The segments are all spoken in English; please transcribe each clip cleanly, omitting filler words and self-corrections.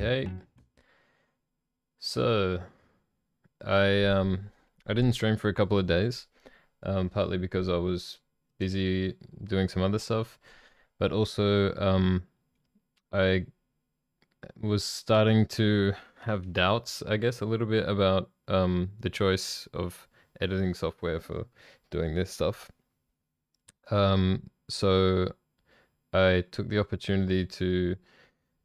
Okay, so I didn't stream for a couple of days, partly because I was busy doing some other stuff, but also I was starting to have doubts, I guess, a little bit about the choice of editing software for doing this stuff. So I took the opportunity to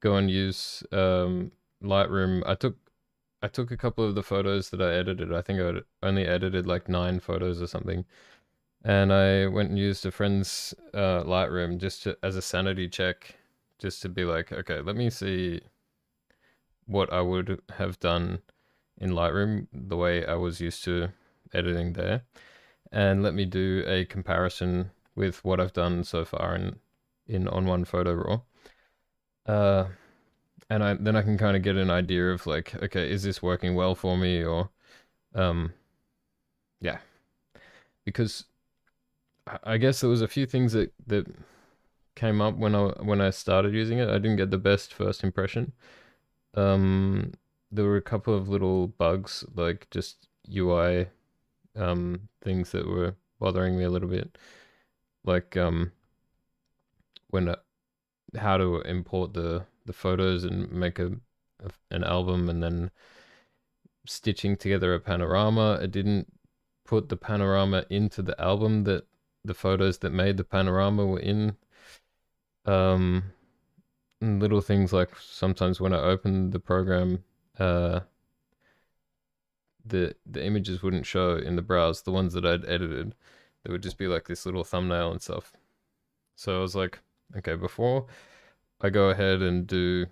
go and use Lightroom. I took a couple of the photos that I edited. I think I only edited like 9 photos or something. And I went and used a friend's Lightroom just as a sanity check, just to be like, okay, let me see what I would have done in Lightroom the way I was used to editing there. And let me do a comparison with what I've done so far in ON1 Photo RAW. And then I can kind of get an idea of like, okay, is this working well for me, or um yeah, because I guess there was a few things that came up when I started using it. I didn't get the best first impression. There were a couple of little bugs, like just UI things that were bothering me a little bit, like when how to import the photos and make an album, and then stitching together a panorama. It didn't put the panorama into the album that the photos that made the panorama were in. Um, Little things like sometimes when I opened the program, the images wouldn't show in the browse. The ones that I'd edited, there would just be like this little thumbnail and stuff. So I was like, okay, before I go ahead and do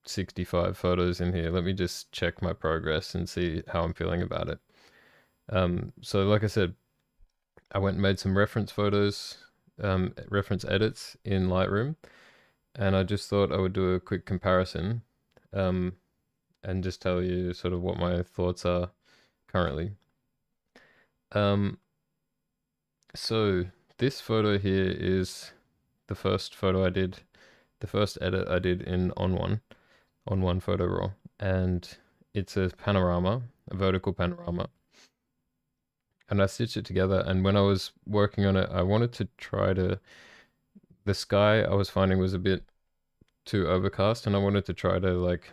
65 photos in here, let me just check my progress and see how I'm feeling about it. So like I said, I went and made some reference photos, reference edits in Lightroom, and I just thought I would do a quick comparison, um, and just tell you sort of what my thoughts are currently. Um, so this photo here is the first photo I did, the first edit I did in ON1 Photo RAW, and it's a panorama, a vertical panorama. And I stitched it together, and when I was working on it, I wanted to try to, the sky I was finding was a bit too overcast, and I wanted to try to like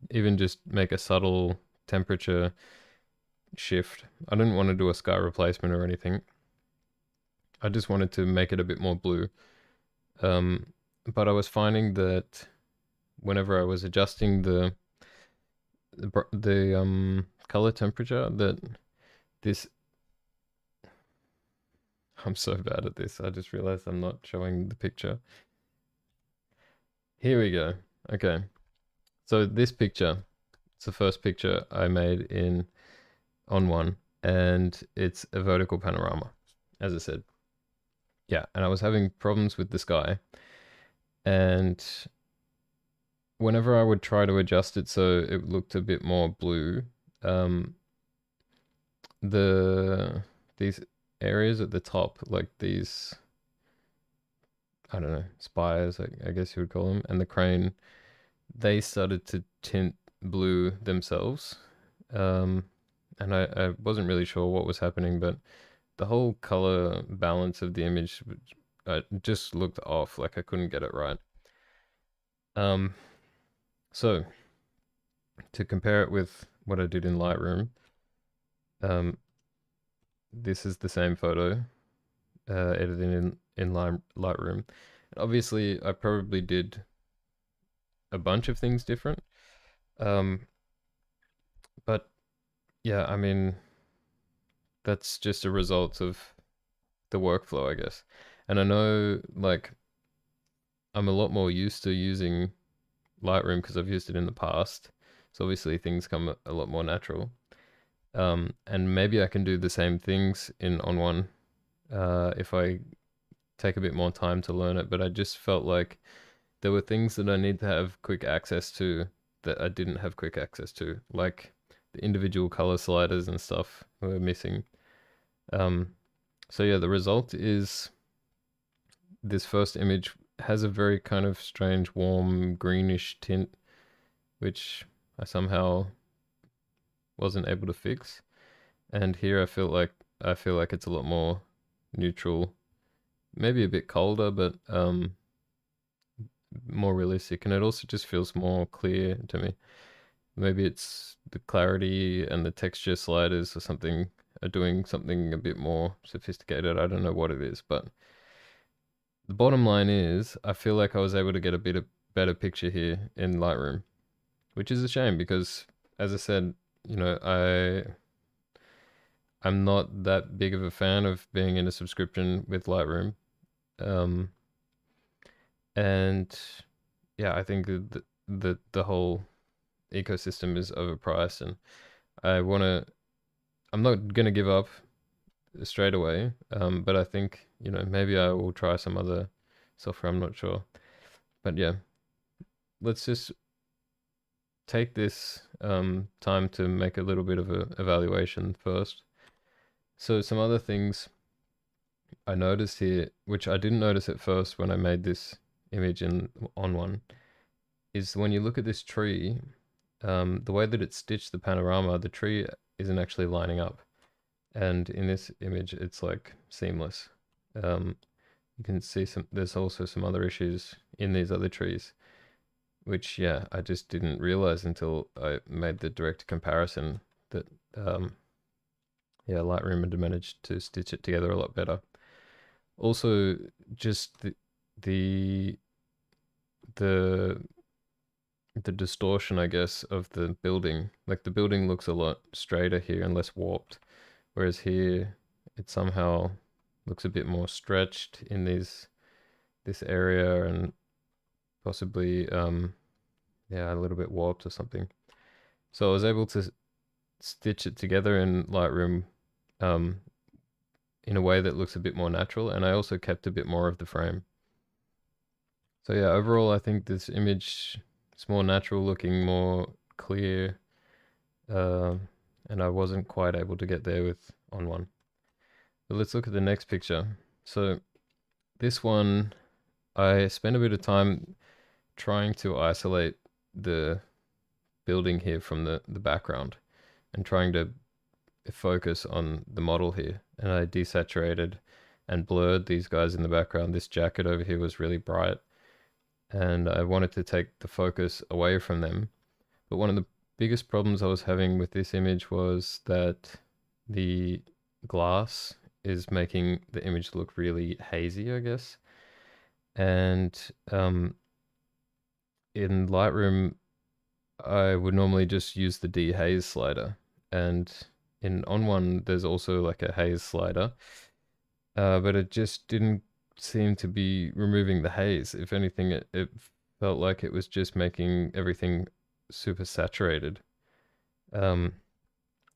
even just make a subtle temperature shift. I didn't want to do a sky replacement or anything. I just wanted to make it a bit more blue. But I was finding that whenever I was adjusting the color temperature, that this, I'm so bad at this. I just realized I'm not showing the picture. Here we go. Okay. So this picture, it's the first picture I made in ON1, and it's a vertical panorama, as I said. Yeah, and I was having problems with the sky, and whenever I would try to adjust it so it looked a bit more blue, um, these areas at the top, like these, I don't know, spires, I guess you would call them, and the crane, they started to tint blue themselves. And I wasn't really sure what was happening, but the whole color balance of the image just looked off, like I couldn't get it right. Um, so to compare it with what I did in Lightroom, um, this is the same photo edited in Lightroom. Obviously, I probably did a bunch of things different, um, but yeah, I mean that's just a result of the workflow, I guess. And I know like I'm a lot more used to using Lightroom because I've used it in the past. So obviously things come a lot more natural. And maybe I can do the same things in ON1 if I take a bit more time to learn it. But I just felt like there were things that I need to have quick access to that I didn't have quick access to, like the individual color sliders and stuff were missing. So yeah, the result is this first image has a very kind of strange warm greenish tint which I somehow wasn't able to fix. And here I feel like it's a lot more neutral, maybe a bit colder, but more realistic, and it also just feels more clear to me. Maybe it's the clarity and the texture sliders or something are doing something a bit more sophisticated. I don't know what it is, but the bottom line is I feel like I was able to get a bit of better picture here in Lightroom, which is a shame because, as I said, you know, I'm not that big of a fan of being in a subscription with Lightroom. Um, and yeah, I think the whole ecosystem is overpriced, and I want to. I'm not gonna give up straight away, but I think maybe I will try some other software. I'm not sure, but yeah, let's just take this time to make a little bit of a evaluation first. So some other things I noticed here, which I didn't notice at first when I made this image in ON1, is when you look at this tree, the way that it's stitched the panorama, the tree isn't actually lining up. And in this image, it's like seamless. You can see there's also some other issues in these other trees, which, yeah, I just didn't realize until I made the direct comparison that, yeah, Lightroom had managed to stitch it together a lot better. Also, just the the the distortion, I guess, of the building. Like the building looks a lot straighter here and less warped, whereas here it somehow looks a bit more stretched in this area and possibly yeah, a little bit warped or something. So I was able to stitch it together in Lightroom um in a way that looks a bit more natural, and I also kept a bit more of the frame. So yeah, overall I think this image is more natural looking, more clear, uh, and I wasn't quite able to get there with ON1. But let's look at the next picture. So this one, I spent a bit of time trying to isolate the building here from the background and trying to focus on the model here. And I desaturated and blurred these guys in the background. This jacket over here was really bright, and I wanted to take the focus away from them. But one of the biggest problems I was having with this image was that the glass is making the image look really hazy, I guess. And in Lightroom, I would normally just use the Haze slider. And in ON1, there's also like a haze slider, but it just didn't seem to be removing the haze. If anything, it felt like it was just making everything super saturated. Um,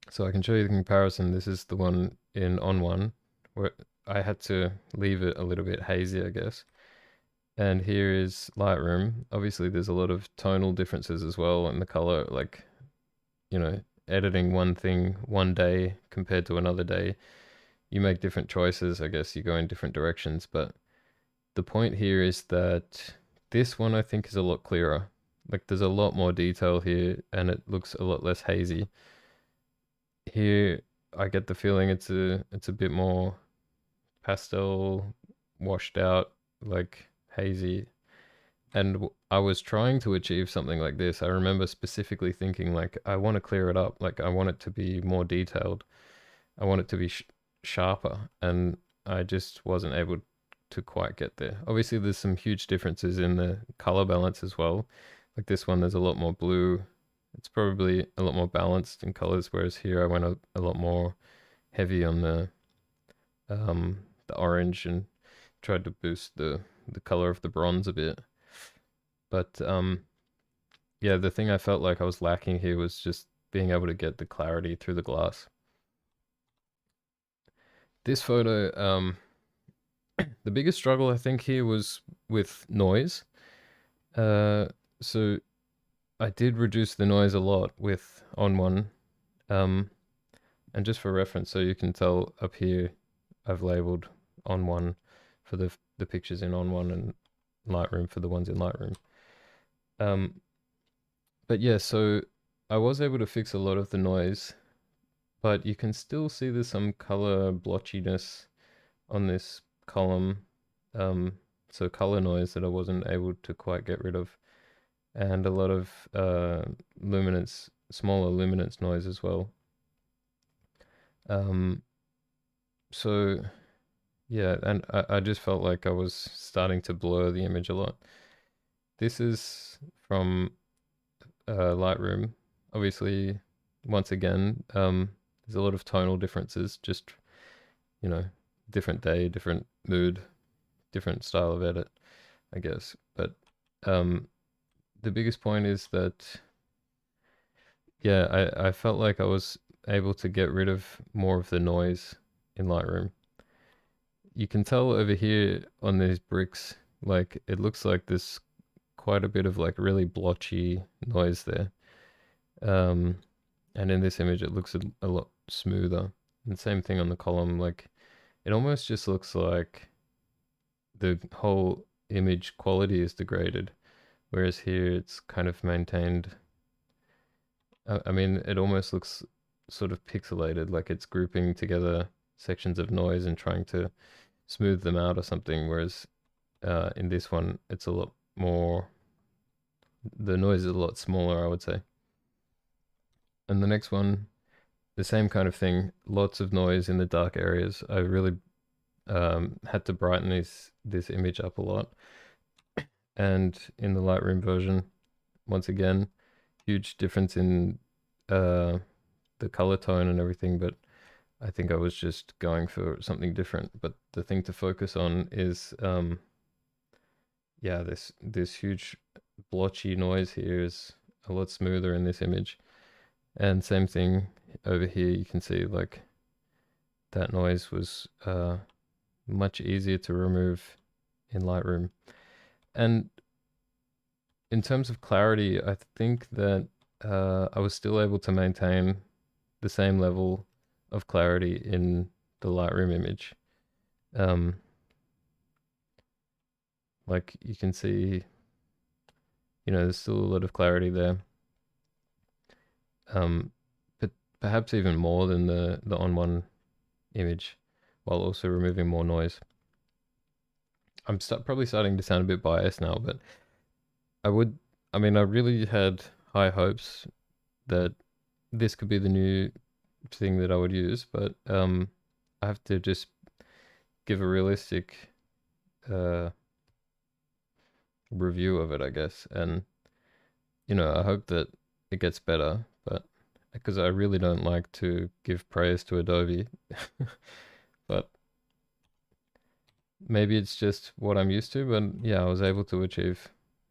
so I can show you the comparison. This is the one in ON1, where I had to leave it a little bit hazy, I guess. And here is Lightroom. Obviously, there's a lot of tonal differences as well in the color, like, editing one thing one day compared to another day. You make different choices, I guess you go in different directions, but the point here is that this one I think is a lot clearer. Like there's a lot more detail here and it looks a lot less hazy. Here I get the feeling it's a bit more pastel, washed out, like hazy. And I was trying to achieve something like this. I remember specifically thinking like I want to clear it up, like I want it to be more detailed. I want it to be sharper, and I just wasn't able to quite get there. Obviously, there's some huge differences in the color balance as well. Like this one, there's a lot more blue. It's probably a lot more balanced in colors, whereas here I went a lot more heavy on the orange and tried to boost the color of the bronze a bit. But yeah, the thing I felt like I was lacking here was just being able to get the clarity through the glass. This photo, the biggest struggle I think here was with noise. So I did reduce the noise a lot with ON1. And just for reference, so you can tell up here, I've labeled ON1 for the pictures in ON1 and Lightroom for the ones in Lightroom. But yeah, so I was able to fix a lot of the noise, but you can still see there's some color blotchiness on this column. Um, so color noise that I wasn't able to quite get rid of, and a lot of luminance, smaller luminance noise as well. Um, so yeah, and I just felt like I was starting to blur the image a lot. This is from Lightroom. Obviously, once again, there's a lot of tonal differences, just, you know, different day, different mood, different style of edit, I guess. But um, the biggest point is that, yeah, I felt like I was able to get rid of more of the noise in Lightroom. You can tell over here on these bricks, like it looks like there's quite a bit of like really blotchy noise there. Um, and in this image, it looks a lot smoother. And same thing on the column, like it almost just looks like the whole image quality is degraded, whereas here it's kind of maintained. I mean, it almost looks sort of pixelated, like it's grouping together sections of noise and trying to smooth them out or something, whereas in this one, it's a lot more, the noise is a lot smaller, I would say. And the next one, the same kind of thing, lots of noise in the dark areas. I really had to brighten this image up a lot. And in the Lightroom version, once again, huge difference in the color tone and everything, but I think I was just going for something different. But the thing to focus on is, yeah, this huge blotchy noise here is a lot smoother in this image. And same thing over here, you can see like that noise was much easier to remove in Lightroom. And in terms of clarity, I think that I was still able to maintain the same level of clarity in the Lightroom image. Um, like you can see, there's still a lot of clarity there. But perhaps even more than the ON1 image, while also removing more noise. I'm probably starting to sound a bit biased now, but I would, I mean, I really had high hopes that this could be the new thing that I would use, but I have to just give a realistic uh, review of it, I guess. And, I hope that it gets better, but because I really don't like to give praise to Adobe, but maybe it's just what I'm used to. But yeah, I was able to achieve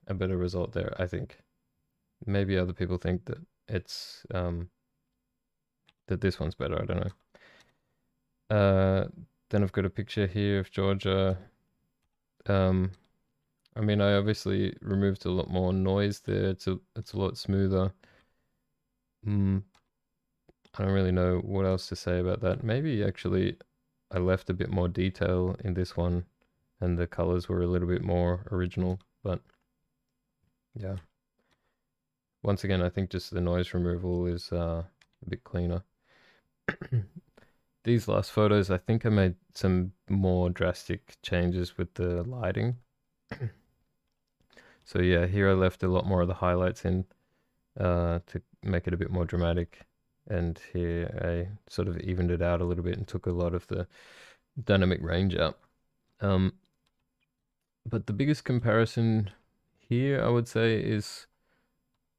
a better result there, I think. Maybe other people think that it's that this one's better. I don't know. Then I've got a picture here of Georgia. Um, I mean, I obviously removed a lot more noise there. It's a lot smoother. Mm, I don't really know what else to say about that. Maybe actually I left a bit more detail in this one and the colors were a little bit more original, but yeah. Once again, I think just the noise removal is a bit cleaner. These last photos, I think I made some more drastic changes with the lighting. So yeah, here I left a lot more of the highlights in to make it a bit more dramatic. And here I sort of evened it out a little bit and took a lot of the dynamic range out. But the biggest comparison here, I would say, is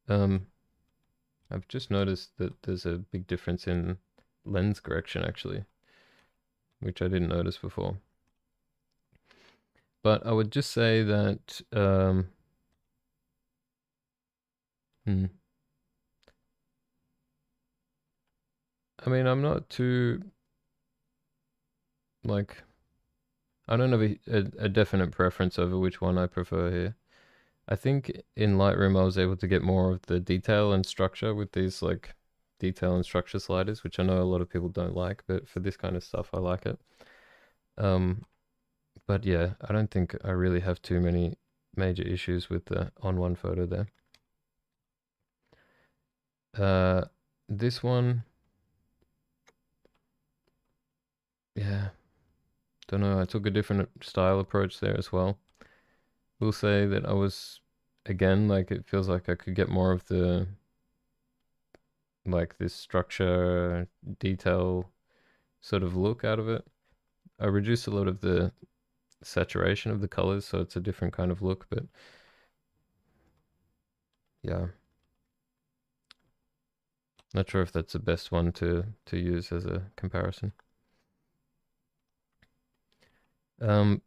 I've just noticed that there's a big difference in lens correction actually, which I didn't notice before. But I would just say that I mean, I'm not too like I don't have a definite preference over which one I prefer here. I think in Lightroom I was able to get more of the detail and structure with these like detail and structure sliders, which I know a lot of people don't like, but for this kind of stuff I like it. But yeah, I don't think I really have too many major issues with the ON1 photo there. This one, yeah, don't know. I took a different style approach there as well. Will say that I was, again, like it feels like I could get more of the, like this structure, detail sort of look out of it. I reduced a lot of the saturation of the colors, so it's a different kind of look, but yeah. Not sure if that's the best one to use as a comparison. Um,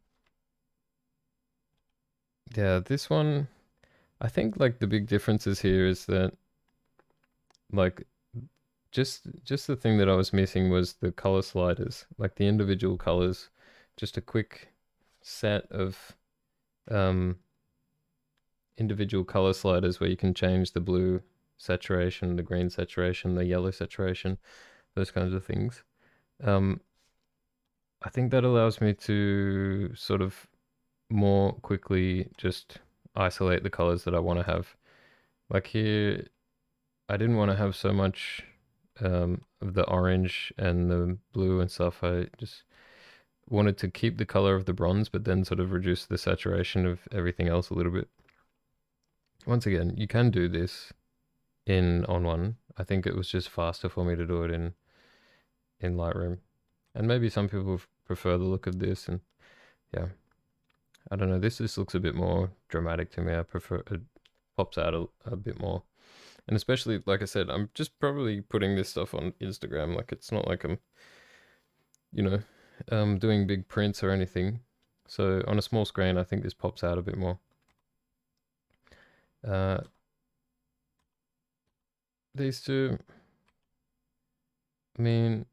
yeah, this one, I think like the big differences here is that like just the thing that I was missing was the color sliders, like the individual colors, just a quick set of um individual color sliders where you can change the blue saturation, the green saturation, the yellow saturation, those kinds of things. Um, I think that allows me to sort of more quickly just isolate the colors that I want to have. Like here, I didn't want to have so much of the orange and the blue and stuff. I just wanted to keep the color of the bronze, but then sort of reduce the saturation of everything else a little bit. Once again, you can do this in ON1. I think it was just faster for me to do it in Lightroom. And maybe some people prefer the look of this, and yeah, I don't know. This just looks a bit more dramatic to me. I prefer it pops out a bit more. And especially, like I said, I'm just probably putting this stuff on Instagram. Like it's not like I'm, you know, doing big prints or anything. So on a small screen, I think this pops out a bit more. Uh, these two, I mean,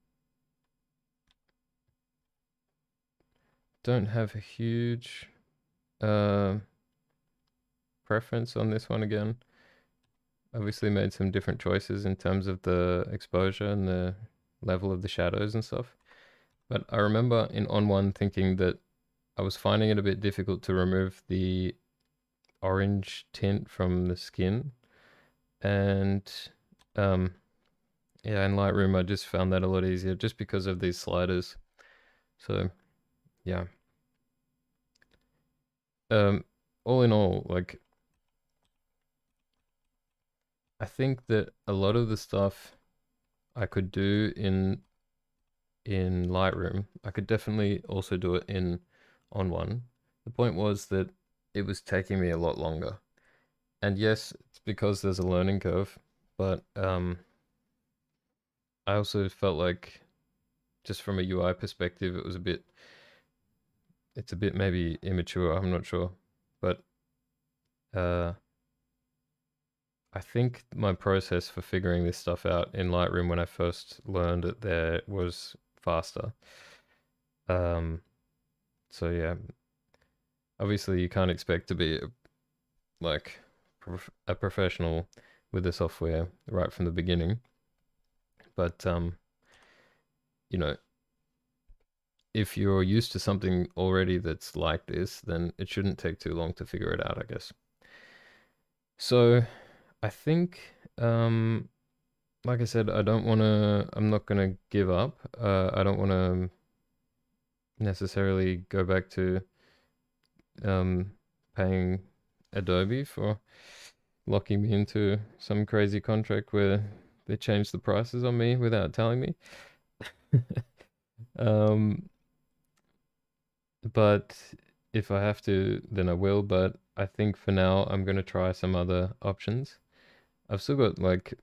don't have a huge uh, preference on this one again. Obviously made some different choices in terms of the exposure and the level of the shadows and stuff. But I remember in ON1 thinking that I was finding it a bit difficult to remove the orange tint from the skin. And um, yeah, in Lightroom, I just found that a lot easier just because of these sliders. So yeah. Um, all in all, like I think that a lot of the stuff I could do in Lightroom, I could definitely also do it in ON1. The point was that it was taking me a lot longer. And yes, it's because there's a learning curve, but I also felt like just from a UI perspective, it was a bit, it's a bit maybe immature, I'm not sure. But uh, I think my process for figuring this stuff out in Lightroom when I first learned it there was faster. Um, so yeah, obviously you can't expect to be like a professional with the software right from the beginning, but you know, if you're used to something already that's like this, then it shouldn't take too long to figure it out, I guess. So I think, like I said, I'm not gonna give up. I don't want to necessarily go back to paying Adobe for locking me into some crazy contract where they change the prices on me without telling me. um, but if I have to, then I will. But I think for now, I'm gonna try some other options. I've still got like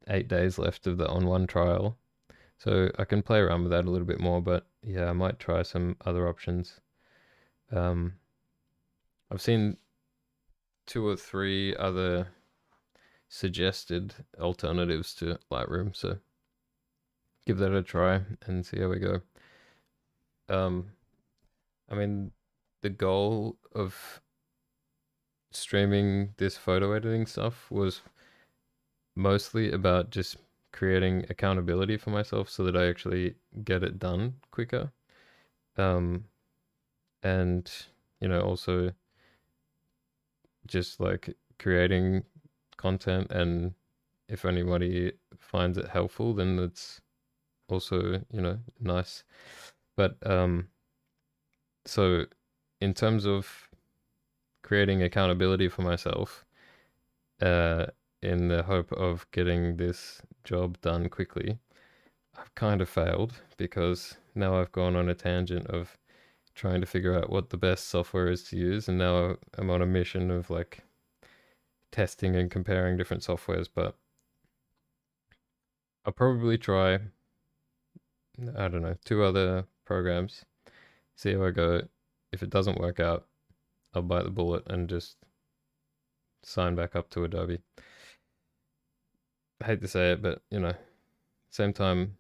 8 days left of the ON1 trial, so I can play around with that a little bit more. But yeah, I might try some other options. Um, I've seen two or three other suggested alternatives to Lightroom, so give that a try and see how we go. Um, I mean, the goal of streaming this photo editing stuff was mostly about just creating accountability for myself so that I actually get it done quicker. Um, and, also just like creating content and if anybody finds it helpful, then that's also, you know, nice. But so in terms of creating accountability for myself, uh, in the hope of getting this job done quickly, I've kind of failed because now I've gone on a tangent of trying to figure out what the best software is to use, and now I'm on a mission of like testing and comparing different softwares. But I'll probably try, I don't know, 2 other programs, see how I go. If it doesn't work out, I'll bite the bullet and just sign back up to Adobe. I hate to say it, but you know, same time,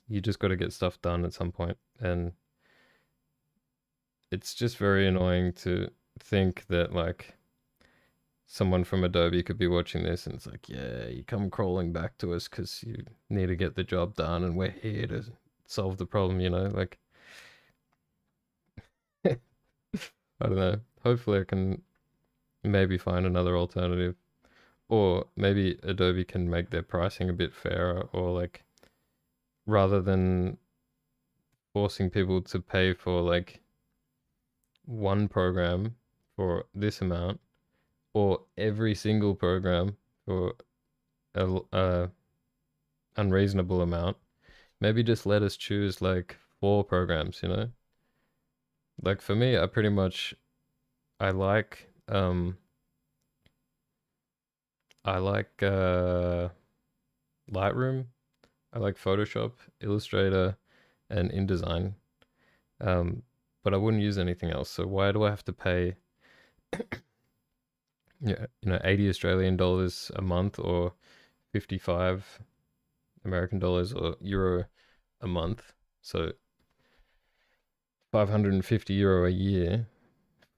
you just got to get stuff done at some point, and it's just very annoying to think that like someone from Adobe could be watching this and it's like, yeah, you come crawling back to us because you need to get the job done and we're here to solve the problem, you know? Like, I don't know. Hopefully, I can maybe find another alternative. Or maybe Adobe can make their pricing a bit fairer, or like, rather than forcing people to pay for like one program for this amount, or every single program for a unreasonable amount, maybe just let us choose like 4 programs, you know? Like for me, I pretty much I like I like Lightroom, I like Photoshop, Illustrator, and InDesign. Um but I wouldn't use anything else. So why do I have to pay, yeah, you know, 80 Australian dollars a month, or 55 American dollars or euro a month? So 550 € a year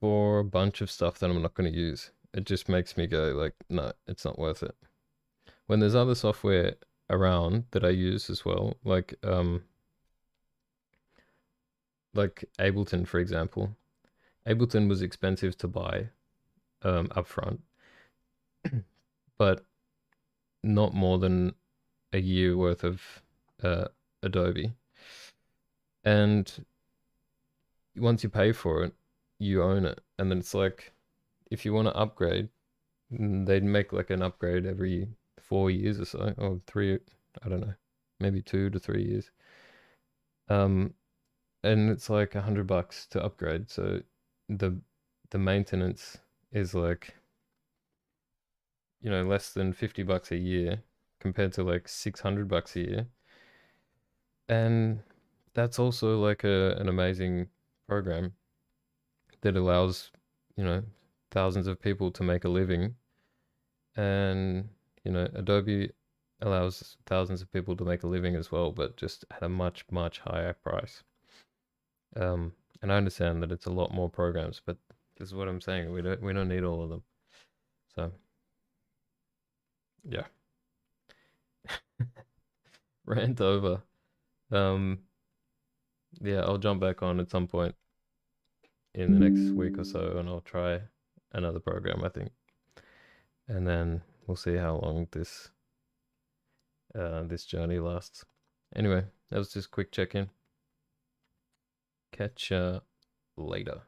for a bunch of stuff that I'm not going to use. It just makes me go like, no, it's not worth it. When there's other software around that I use as well, like Ableton, for example. Ableton was expensive to buy upfront, but not more than a year worth of uh, Adobe. And once you pay for it, you own it. And then it's like, if you want to upgrade, they'd make like an upgrade every 4 years or so, or three, I don't know, maybe 2 to 3 years. Um, and it's like $100 to upgrade. So the the maintenance is like, you know, less than $50 a year compared to like $600 a year. And that's also like an amazing program that allows, you know, thousands of people to make a living. And, you know, Adobe allows thousands of people to make a living as well, but just at a much, much higher price. And I understand that it's a lot more programs, but this is what I'm saying. We don't need all of them. So yeah, rant over. Um, yeah, I'll jump back on at some point in the next week or so, and I'll try another program, I think, and then we'll see how long this journey lasts. Anyway, that was just a quick check in. Catch ya later.